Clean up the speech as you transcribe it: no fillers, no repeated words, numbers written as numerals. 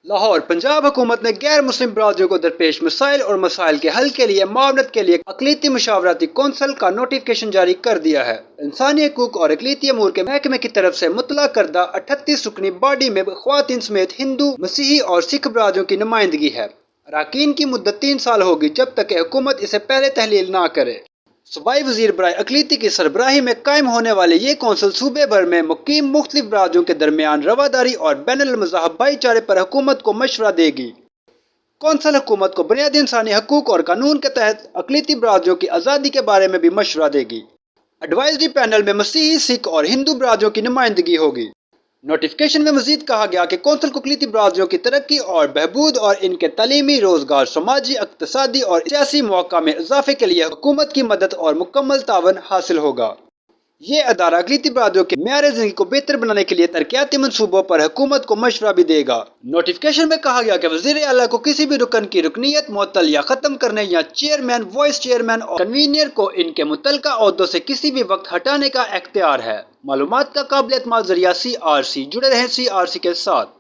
لاہور پنجاب حکومت نے غیر مسلم برادریوں کو درپیش مسائل اور مسائل کے حل کے لیے معاونت کے لیے اقلیتی مشاورتی کونسل کا نوٹیفکیشن جاری کر دیا ہے۔ انسانی حقوق اور اقلیتی امور کے محکمے کی طرف سے مطلع کردہ 38 رکنی باڈی میں خواتین سمیت ہندو، مسیحی اور سکھ برادریوں کی نمائندگی ہے۔ اراکین کی مدت 3 سال ہوگی جب تک کہ حکومت اسے پہلے تحلیل نہ کرے۔ صوبائی وزیر برائے اقلیتی کی سربراہی میں قائم ہونے والے یہ کونسل صوبے بھر میں مقیم مختلف برادریوں کے درمیان رواداری اور بین المذاہب بھائی چارے پر حکومت کو مشورہ دے گی۔ کونسل حکومت کو بنیادی انسانی حقوق اور قانون کے تحت اقلیتی برادریوں کی آزادی کے بارے میں بھی مشورہ دے گی۔ ایڈوائزری پینل میں مسیحی، سکھ اور ہندو برادریوں کی نمائندگی ہوگی۔ نوٹیفکیشن میں مزید کہا گیا کہ کونسل کو اقلیتی برادریوں کی ترقی اور بہبود اور ان کے تعلیمی، روزگار، سماجی، اقتصادی اور سیاسی مواقع میں اضافے کے لیے حکومت کی مدد اور مکمل تعاون حاصل ہوگا۔ یہ ادارہ اقلیتی برادریوں کے معیار زندگی کو بہتر بنانے کے لیے ترقیاتی منصوبوں پر حکومت کو مشورہ بھی دے گا۔ نوٹیفکیشن میں کہا گیا کہ وزیر اعلیٰ کو کسی بھی رکن کی رکنیت معطل یا ختم کرنے یا چیئرمین، وائس چیئرمین اور کنوینر کو ان کے متعلقہ عہدوں سے کسی بھی وقت ہٹانے کا اختیار ہے۔ معلومات کا قابل اعتماد ذریعہ CRC جڑے رہیں CRC کے ساتھ۔